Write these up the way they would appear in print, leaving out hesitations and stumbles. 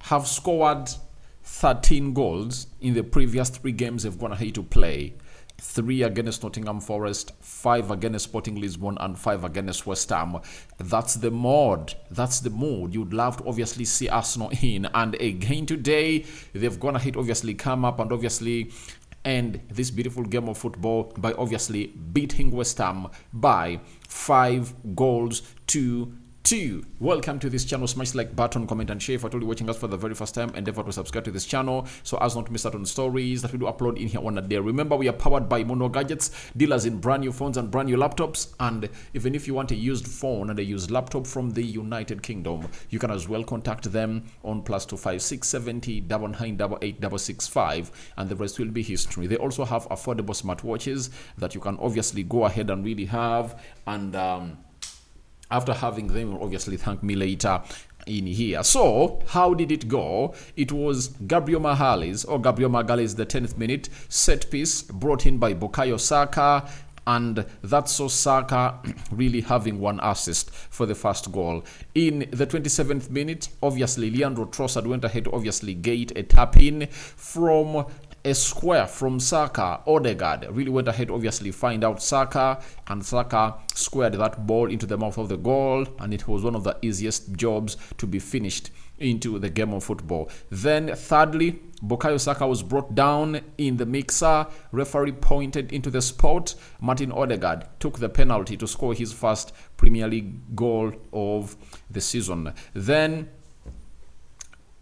have scored 13 goals in the previous 3 games they've gone ahead to play. 3 against Nottingham Forest, 5 against Sporting Lisbon, and 5 against West Ham. That's the mode. That's the mood you'd love to obviously see Arsenal in. And again today, they've gone ahead obviously come up and obviously end this beautiful game of football by obviously beating West Ham by 5 goals to 2. Welcome to this channel. Smash the like button, comment and share. If you're totally watching us for the very first time, endeavor to subscribe to this channel so as not to miss out on stories that we do upload in here on a day. Remember, we are powered by Mono Gadgets, dealers in brand new phones and brand new laptops. And even if you want a used phone and a used laptop from the United Kingdom, you can as well contact them on +256 670 998 665, and the rest will be history. They also have affordable smartwatches that you can obviously go ahead and really have, and after having them, you'll obviously thank me later in here. So, how did it go? It was Gabriel Magalhaes, the 10th minute set piece brought in by Bukayo Saka, and that saw Saka really having 1 assist for the first goal. In the 27th minute, obviously, Leandro Trossard went ahead to obviously gate a tap-in from a square from Saka. Odegaard really went ahead obviously find out Saka, and Saka squared that ball into the mouth of the goal, and it was one of the easiest jobs to be finished into the game of football. Then thirdly, Bukayo Saka was brought down in the mixer. Referee pointed into the spot. Martin Odegaard took the penalty to score his first Premier League goal of the season. Then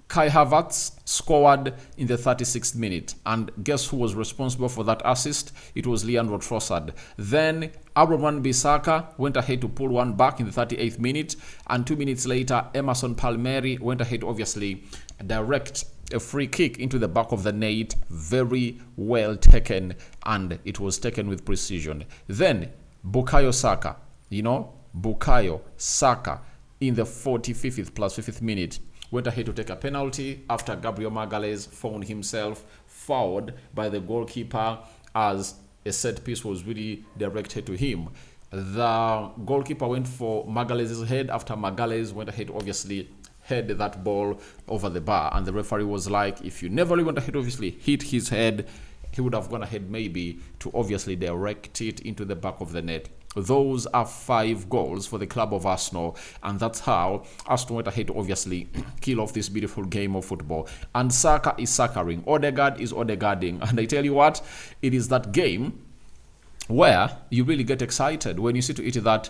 Kai Havertz scored in the 36th minute, and guess who was responsible for that assist? It was Leandro Trossard. Then Gabriel Magalhaes went ahead to pull one back in the 38th minute, and 2 minutes later Emerson Palmieri went ahead to obviously direct a free kick into the back of the net. Very well taken, and it was taken with precision. Then Bukayo Saka, Bukayo Saka in the 45th plus 50th minute went ahead to take a penalty after Gabriel Magalhaes found himself fouled by the goalkeeper as a set piece was really directed to him. The goalkeeper went for Magalhaes' head after Magalhaes went ahead to obviously head that ball over the bar, and the referee was like, if you never went ahead to obviously hit his head, he would have gone ahead maybe to obviously direct it into the back of the net. Those are 5 goals for the club of Arsenal, and that's how Arsenal went ahead to obviously kill off this beautiful game of football. And Saka is Sakaring, Odegaard is Odegaarding, and I tell you what, it is that game where you really get excited when you see to it that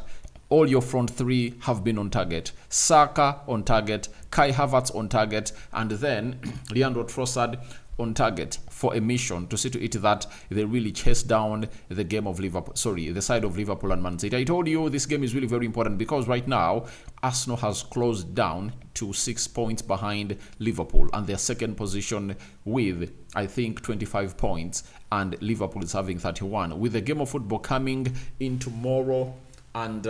all your front 3 have been on target. Saka on target, Kai Havertz on target, and then Leandro Trossard on target for a mission to see to it that they really chase down the game of Liverpool, the side of Liverpool and Man City. I told you this game is really very important because right now Arsenal has closed down to 6 points behind Liverpool, and their second position with I think 25 points, and Liverpool is having 31. With the game of football coming in tomorrow, and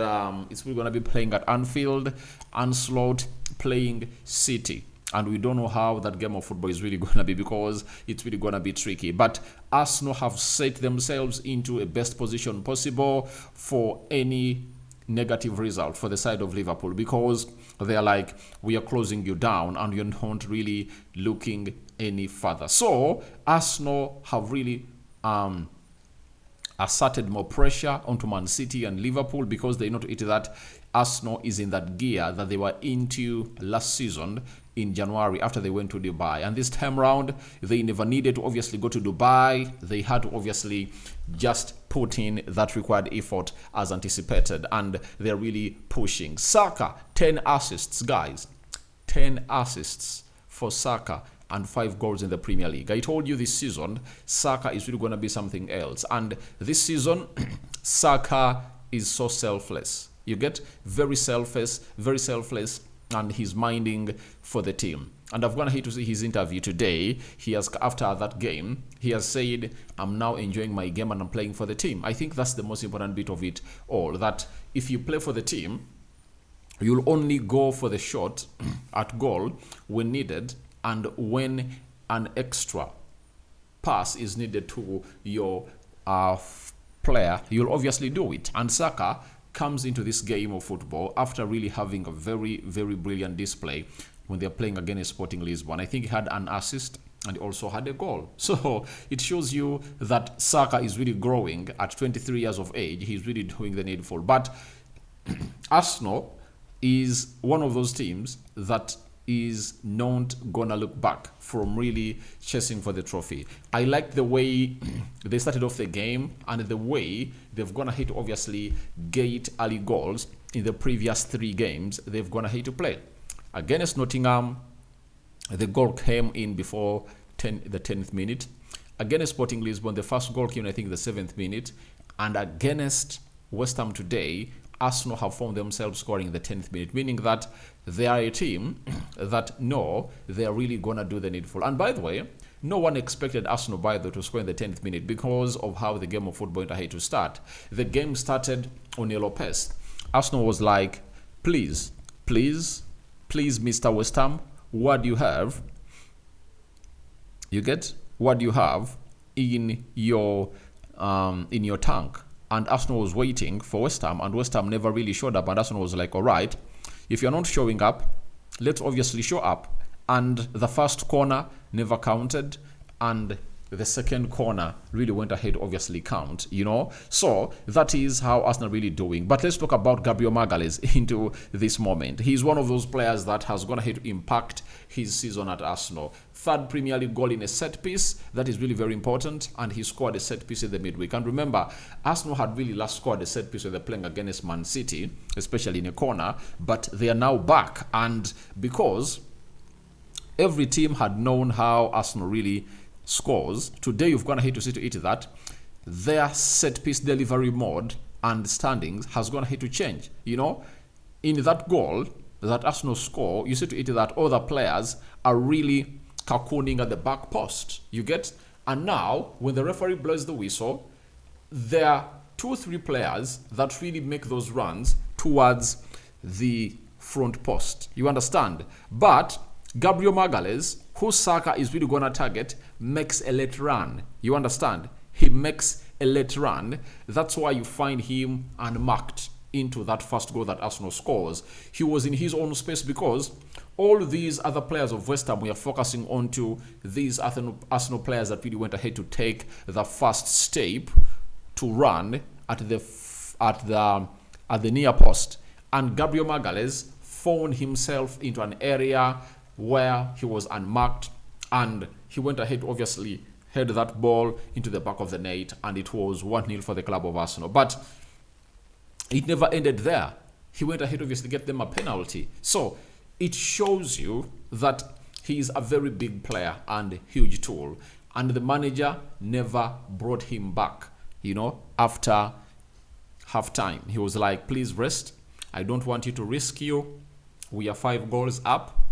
it's really going to be playing at Anfield, Ancelotti playing City. And we don't know how that game of football is really going to be because it's really going to be tricky. But Arsenal have set themselves into a best position possible for any negative result for the side of Liverpool, because they are like, we are closing you down and you're not really looking any further. So Arsenal have really asserted more pressure onto Man City and Liverpool because they know to it that Arsenal is in that gear that they were into last season in January after they went to Dubai. And this time round, they never needed to obviously go to Dubai. They had to obviously just put in that required effort as anticipated, and they're really pushing. Saka, 10 assists, guys. 10 assists for Saka and 5 goals in the Premier League. I told you this season, Saka is really going to be something else. And this season, Saka is so selfless. You get very selfless, and he's minding for the team. And I've gone ahead to see his interview today. He has, after that game, he has said, I'm now enjoying my game and I'm playing for the team. I think that's the most important bit of it all, that if you play for the team, you'll only go for the shot at goal when needed, and when an extra pass is needed to your player, you'll obviously do it. And Saka comes into this game of football after really having a very, very brilliant display when they're playing against Sporting Lisbon. I think he had an assist and he also had a goal. So it shows you that Saka is really growing at 23 years of age. He's really doing the needful. But Arsenal is one of those teams that is not gonna look back from really chasing for the trophy. I like the way they started off the game and the way they've gonna hit obviously get early goals in the previous 3 games they've gonna hit to play. Against Nottingham, the goal came in before the 10th minute. Against Sporting Lisbon, the first goal came, I think, the 7th minute. And against West Ham today, Arsenal have found themselves scoring the 10th minute, meaning that they are a team that know they are really going to do the needful. And by the way, no one expected Arsenal, by the way, to score in the 10th minute because of how the game of football had to start. The game started on yellow pace. Arsenal was like, please, Mr. West Ham, what do you have? You get what do you have in your tank? And Arsenal was waiting for West Ham, and West Ham never really showed up. And Arsenal was like, all right, if you're not showing up, let's obviously show up. And the first corner never counted, and the second corner really went ahead, obviously count, So that is how Arsenal really doing. But let's talk about Gabriel Magalhaes into this moment. He's one of those players that has gone ahead to impact his season at Arsenal. 3rd Premier League goal in a set piece. That is really very important. And he scored a set piece in the midweek. And remember, Arsenal had really last scored a set piece when they're playing against Man City, especially in a corner. But they are now back. And because every team had known how Arsenal really scores, today you've gone ahead to see to it that their set piece delivery mode and standings has gone ahead to change. In that goal that Arsenal score, you see to it that other players are really cocooning at the back post. You get? And now, when the referee blows the whistle, there are 2-3 players that really make those runs towards the front post. You understand? But Gabriel Magalhaes, who Saka is really going to target, makes a late run. You understand? He makes a late run. That's why you find him unmarked into that first goal that Arsenal scores. He was in his own space because all these other players of West Ham, we are focusing on to these Arsenal players that really went ahead to take the first step to run at the near post. And Gabriel Magalhaes found himself into an area where he was unmarked, and he went ahead to obviously head that ball into the back of the net, and it was 1-0 for the club of Arsenal. But it never ended there. He went ahead to obviously get them a penalty. So it shows you that he is a very big player and huge tool, and the manager never brought him back. After half time, he was like, please rest. I don't want you to risk you. We are 5 goals up,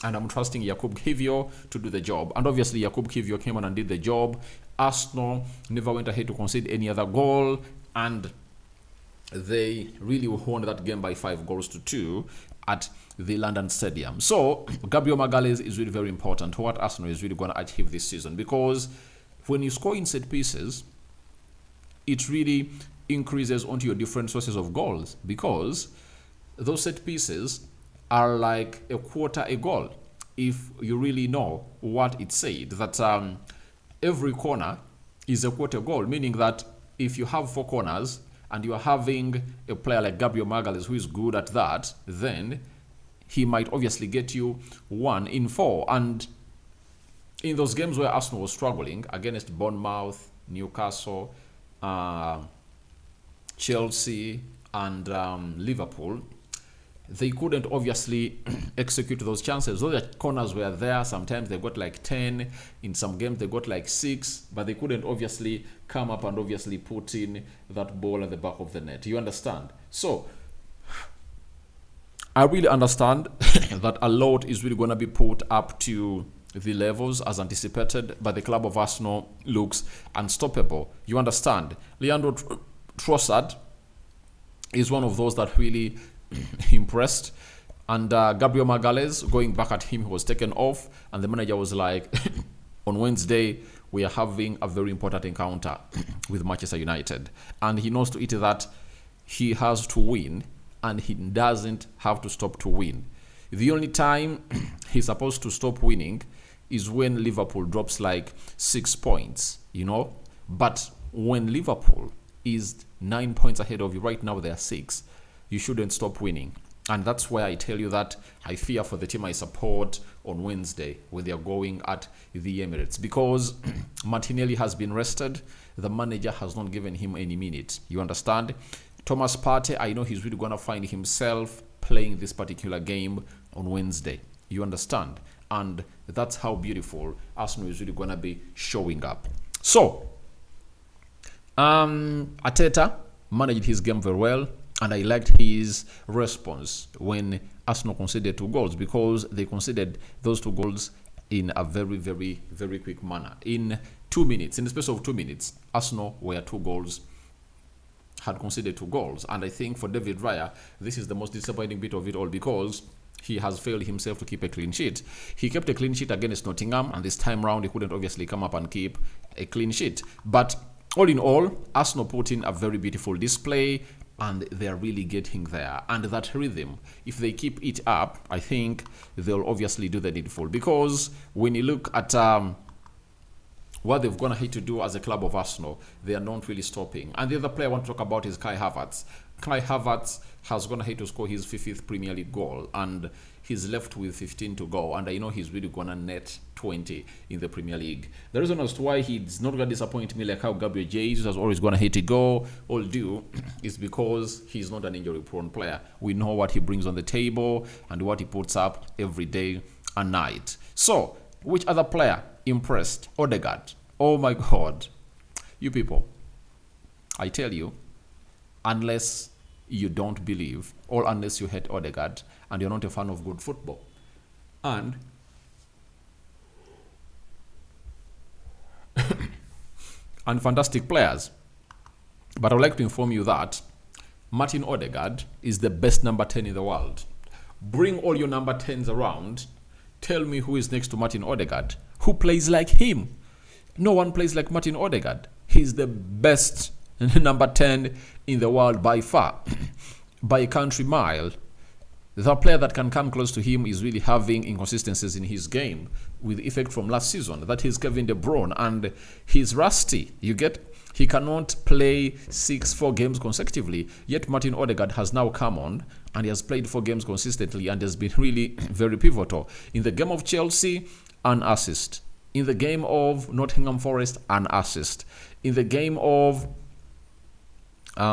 and I'm trusting Jakub Kiwior to do the job. And obviously, Jakub Kiwior came on and did the job. Arsenal never went ahead to concede any other goal, and they really won that game by 5-2 at the London Stadium. So, Gabriel Magalhaes is really very important to what Arsenal is really going to achieve this season, because when you score in set pieces, it really increases onto your different sources of goals, because those set pieces are like a quarter a goal. If you really know what it said, that every corner is a quarter goal, meaning that if you have 4 corners and you are having a player like Gabriel Magalhaes who is good at that, then he might obviously get you 1 in 4. And in those games where Arsenal was struggling against Bournemouth, Newcastle, Chelsea, and Liverpool, they couldn't obviously execute those chances. Though the corners were there, sometimes they got like 10, in some games they got like 6, but they couldn't obviously come up and obviously put in that ball at the back of the net. You understand? So, I really understand that a lot is really going to be put up to the levels as anticipated, but the club of Arsenal looks unstoppable. You understand? Leandro Trossard is one of those that really impressed, and Gabriel Magalhaes, going back at him, he was taken off, and the manager was like, on Wednesday we are having a very important encounter with Manchester United, and he knows to it that he has to win, and he doesn't have to stop to win. The only time he's supposed to stop winning is when Liverpool drops like 6 points, But when Liverpool is 9 points ahead of you, right now they are 6, you shouldn't stop winning. And that's why I tell you that I fear for the team I support on Wednesday when they are going at the Emirates, because Martinelli has been rested. The manager has not given him any minutes. You understand? Thomas Partey, I know he's really going to find himself playing this particular game on Wednesday. You understand? And that's how beautiful Arsenal is really going to be showing up. So, Arteta managed his game very well, and I liked his response when Arsenal conceded 2 goals, because they conceded those 2 goals in a very, very, very quick manner. In 2 minutes, in the space of 2 minutes, Arsenal had conceded 2 goals. And I think for David Raya, this is the most disappointing bit of it all, because he has failed himself to keep a clean sheet. He kept a clean sheet against Nottingham, and this time round he couldn't obviously come up and keep a clean sheet. But all in all, Arsenal put in a very beautiful display, and they're really getting there. And that rhythm, if they keep it up, I think they'll obviously do the needful. Because when you look at what they've gone ahead to do as a club of Arsenal, they are not really stopping. And the other player I want to talk about is Kai Havertz. Kai Havertz has gone ahead to score his 5th Premier League goal, and he's left with 15 to go. And I know he's really going to net 20 in the Premier League. The reason as to why he's not going to disappoint me like how Gabriel Jesus has always gone ahead to go all do is because he's not an injury-prone player. We know what he brings on the table and what he puts up every day and night. So, which other player impressed? Odegaard. Oh my God. You people, I tell you, unless you don't believe, or unless you hate Odegaard and you're not a fan of good football, and fantastic players. But I would like to inform you that Martin Odegaard is the best number 10 in the world. Bring all your number 10s around. Tell me who is next to Martin Odegaard. Who plays like him? No one plays like Martin Odegaard. He's the best number 10 in the world by far, by a country mile. The player that can come close to him is really having inconsistencies in his game with effect from last season. That is Kevin De Bruyne, and he's rusty. You get? He cannot play 4 games consecutively. Yet Martin Odegaard has now come on and he has played 4 games consistently and has been really very pivotal. In the game of Chelsea, an assist. In the game of Nottingham Forest, an assist. In the game of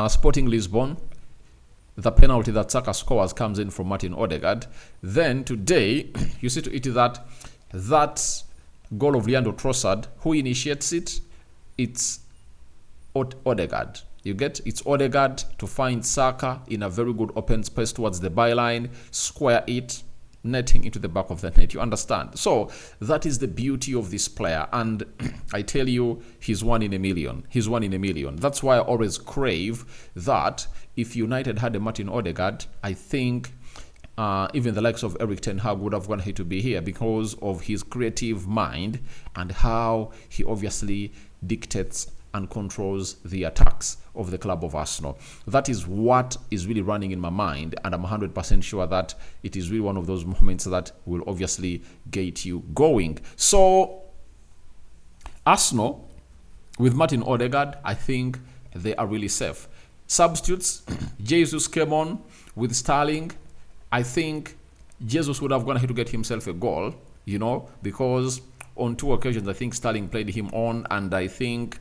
Sporting Lisbon, the penalty that Saka scores comes in from Martin Odegaard. Then today, you see to it that goal of Leandro Trossard, who initiates it? It's Odegaard. You get? It's Odegaard to find Saka in a very good open space towards the byline, square it, netting into the back of the net. You understand? So that is the beauty of this player, and I tell you, he's 1 in a million. He's 1 in a million. That's why I always crave that if United had a Martin Odegaard, I think even the likes of Eric Ten Hag would have gone here to be here because of his creative mind and how he obviously dictates and controls the attacks of the club of Arsenal. That is what is really running in my mind, and I'm 100% sure that it is really one of those moments that will obviously get you going. So, Arsenal, with Martin Odegaard, I think they are really safe. Substitutes, Jesus came on with Sterling. I think Jesus would have gone ahead to get himself a goal, because on 2 occasions, I think Sterling played him on, and I think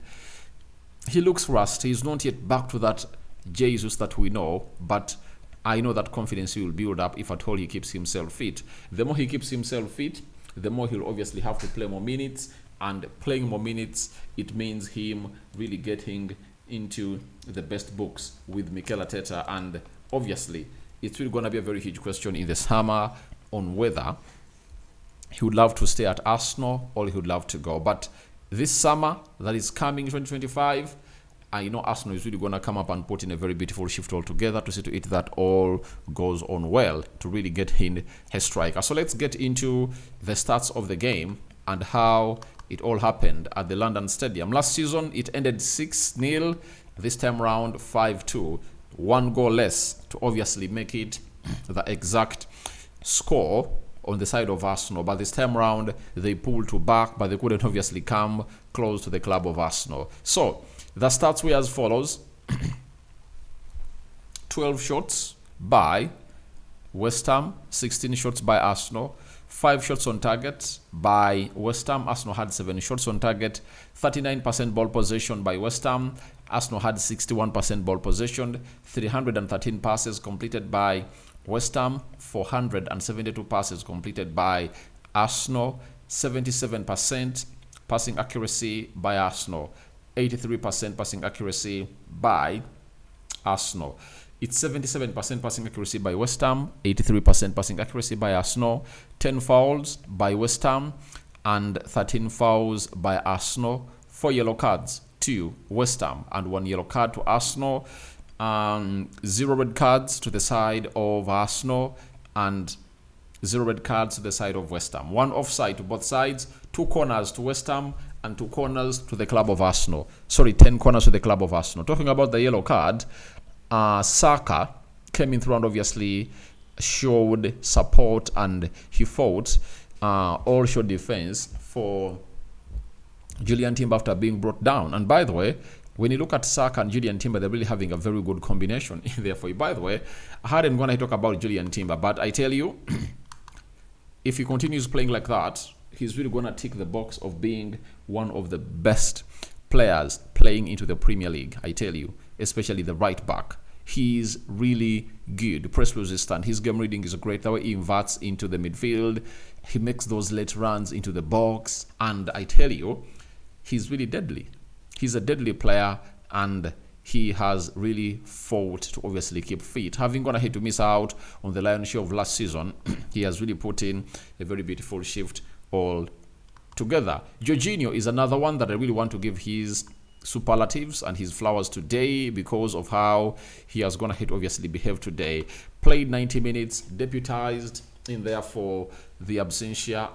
he looks rusty. He's not yet back to that Jesus that we know, but I know that confidence he will build up if at all he keeps himself fit. The more he keeps himself fit, the more he'll obviously have to play more minutes, and playing more minutes, it means him really getting into the best books with Mikel Arteta, and obviously it's really going to be a very huge question in the summer on whether he would love to stay at Arsenal or he would love to go. But this summer that is coming, 2025, I know Arsenal is really going to come up and put in a very beautiful shift altogether to see to it that all goes on well to really get in a striker. So let's get into the stats of the game and how it all happened at the London Stadium. Last season, it ended 6-0. This time round, 5-2. 1 goal less to obviously make it the exact score on the side of Arsenal, but this time round they pulled to back, but they couldn't obviously come close to the club of Arsenal. So the stats were as follows: 12 shots by West Ham, 16 shots by Arsenal, 5 shots on target by West Ham. Arsenal had 7 shots on target, 39% ball possession by West Ham. Arsenal had 61% ball possession, 313 passes completed by West Ham, 472 passes completed by Arsenal, 77% passing accuracy by Arsenal, 83% passing accuracy by Arsenal. It's 77% passing accuracy by West Ham, 83% passing accuracy by Arsenal, 10 fouls by West Ham, and 13 fouls by Arsenal, 4 yellow cards to West Ham, and 1 yellow card to Arsenal, 0 red cards to the side of Arsenal, and 0 red cards to the side of West Ham. 1 offside to both sides, 2 corners to West Ham, and 2 corners to the club of Arsenal. 10 corners to the club of Arsenal. Talking about the yellow card, Saka came in through and obviously showed support, and he fought all showed defense for Julian Timber after being brought down. And by the way, when you look at Saka and Julian Timber, they're really having a very good combination in there for you. By the way, I hadn't going to talk about Julian Timber, but I tell you, if he continues playing like that, he's really going to tick the box of being one of the best players playing into the Premier League. I tell you, especially the right back. He's really good. Press resistant. His game reading is great. The way he inverts into the midfield, he makes those late runs into the box, and I tell you, he's really deadly. He's a deadly player, and he has really fought to obviously keep fit. Having gone ahead to miss out on the lion's share of last season, he has really put in a very beautiful shift all together. Jorginho is another one that I really want to give his superlatives and his flowers today because of how he has gone ahead to obviously behave today. Played 90 minutes, deputized in there for the absentia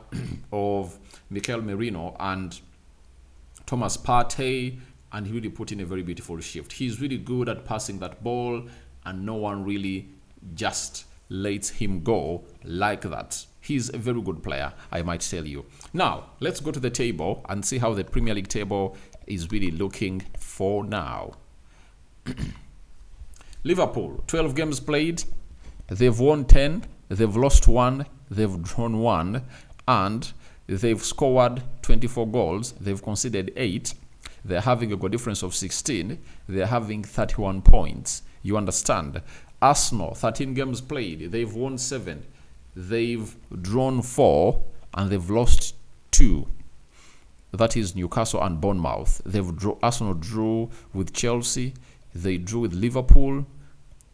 of Mikel Merino and Thomas Partey, and he really put in a very beautiful shift. He's really good at passing that ball, and no one really just lets him go like that. He's a very good player, I might tell you. Now, let's go to the table and see how the Premier League table is really looking for now. Liverpool, 12 games played. They've won 10, they've lost 1, they've drawn 1, and they've scored 24 goals. They've conceded 8. They're having a goal difference of 16. They're having 31 points. You understand? Arsenal, 13 games played. They've won 7. They've drawn 4. And they've lost 2. That is Newcastle and Bournemouth. Arsenal drew with Chelsea. They drew with Liverpool.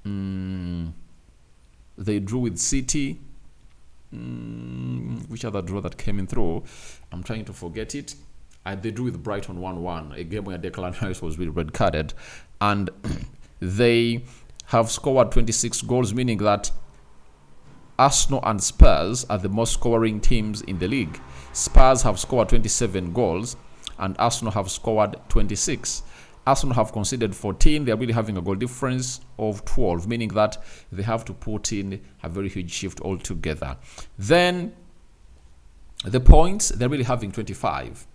They drew with City. Which other draw that came in through? I'm trying to forget it. They drew with Brighton 1-1, a game where Declan Rice was really red carded, and they have scored 26 goals, meaning that Arsenal and Spurs are the most scoring teams in the league. Spurs have scored 27 goals, and Arsenal have scored 26. Arsenal have conceded 14. They're really having a goal difference of 12, meaning that they have to put in a very huge shift altogether. Then the points, they're really having 25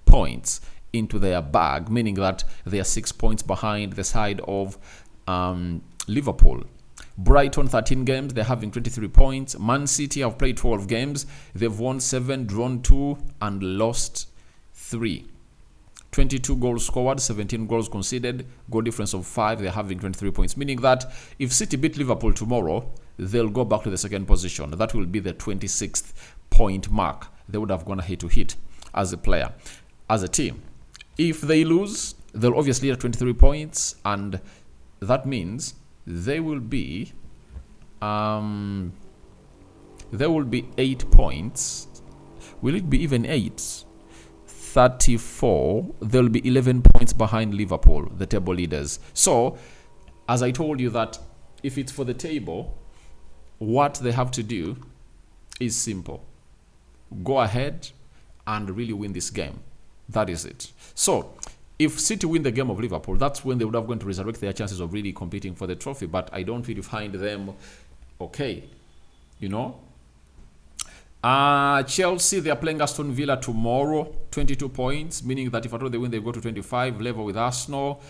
points into their bag, meaning that they are 6 points behind the side of Liverpool. Brighton, 13 games, they're having 23 points. Man City have played 12 games. They've won 7, drawn 2, and lost 3. 22 goals scored, 17 goals conceded, goal difference of 5. They're having 23 points, meaning that if City beat Liverpool tomorrow, they'll go back to the second position. That will be the 26th point mark they would have gone ahead to hit as a player, as a team. If they lose, they'll obviously have 23 points, and that means they will be 8 points. Will it be even 8? 34. They'll be 11 points behind Liverpool, the table leaders. So, as I told you that if it's for the table, what they have to do is simple. Go ahead and really win this game. That is it. So, if City win the game of Liverpool, that's when they would have gone to resurrect their chances of really competing for the trophy. But I don't really find them you know. Chelsea, they are playing Aston Villa tomorrow, 22 points, meaning that if at all they win, they go to 25, level with Arsenal.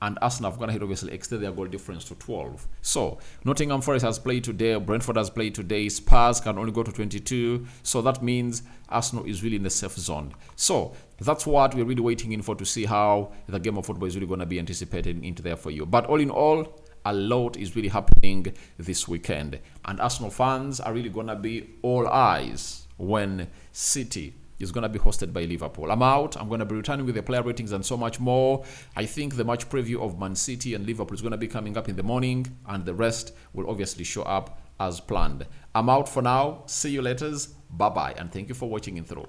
And Arsenal have gone ahead, obviously, extend their goal difference to 12. So, Nottingham Forest has played today, Brentford has played today, Spurs can only go to 22. So, that means Arsenal is really in the safe zone. So, that's what we're really waiting in for to see how the game of football is really going to be anticipated into there for you. But all in all, a lot is really happening this weekend. And Arsenal fans are really going to be all eyes when City is going to be hosted by Liverpool. I'm out. I'm going to be returning with the player ratings and so much more. I think the match preview of Man City and Liverpool is going to be coming up in the morning, and the rest will obviously show up as planned. I'm out for now. See you later. Bye-bye, and thank you for watching in through.